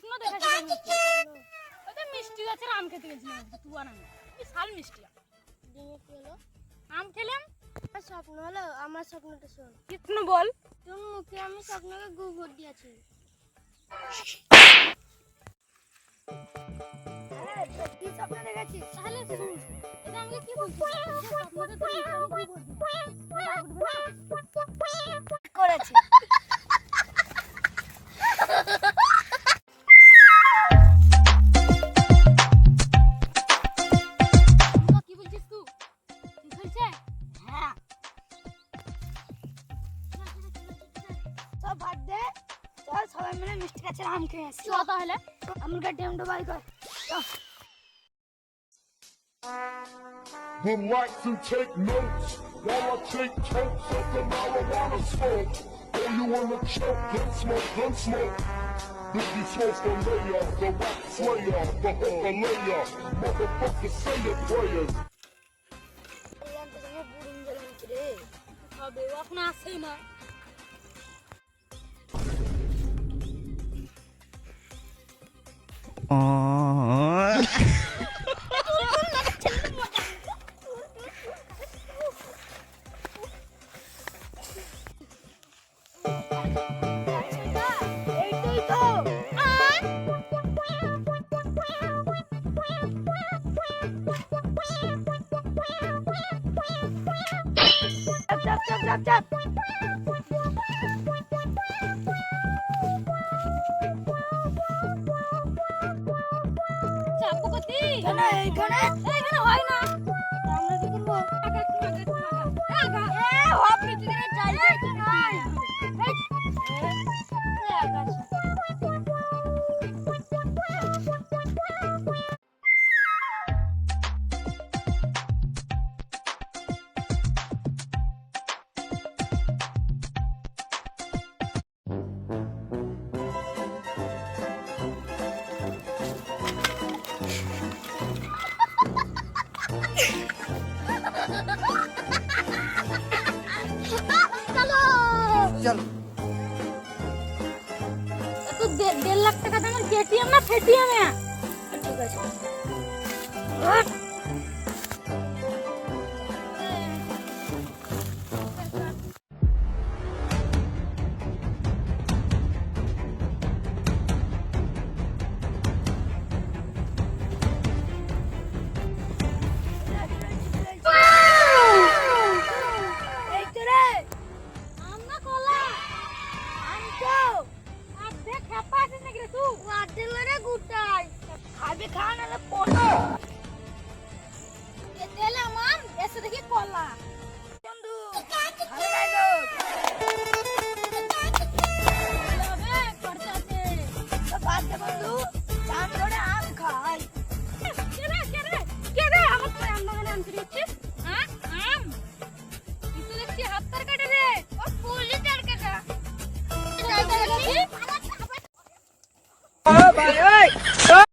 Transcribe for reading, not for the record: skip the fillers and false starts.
স্বপ্ন দেখেছিলাম ওই তো মিষ্টি গাছের আম খেতে গেছিলাম তুই আর আমি বিশাল মিষ্টি আম দিনে কি হলো? আম খেলাম। আমার স্বপ্ন হলো, আমার স্বপ্নটা শোন। কৃষ্ণ বল। তোর মুখে আমি স্বপ্নকে গোবর দিয়েছি। কি স্বপ্ন দেখেছিস? তাহলে শুন, এটা আমাকে কি বলছিস? স্বপ্নটা তোর মুখে আমি গোবর দিই করেছি। কি বলছিস তুই? ঠিক হয়েছে? হ্যাঁ। সব ভাত দে, চল সবাই মিলে মিষ্টি গাছের আম খেয়ে আসি। চ তাহলে। আমার গাড়িটা বাই কর। Relax and take notes while I take totes of the marijuana smoke. Oh, you wanna choke? Gun smoke, gun smoke. Biggie smokes the layer, the rap slayer, the hooker layer. Motherfucker, say your prayers. হবে এখন আসেই না। এইটাই তো। চাপ চাপ চাপ চাপ। চাপু কতি কেন এইখানে? এইখানে হয় না। আমরা কি করবো? আগা একটু আগা একটু আগা। এ হবে তুই চাইলে কি নাই? চলো তো 1.5 লাখ টাকা দামের কেটিএম না ফেটিএম এ? ঠিক আছে। এই তো রে, আমরা কলা আম তো। অর্ধেক খেপা আছিস নাকি রে তুই? আড্ডে লড়ে গুটাই। খাবে খা নাহলে পড়ে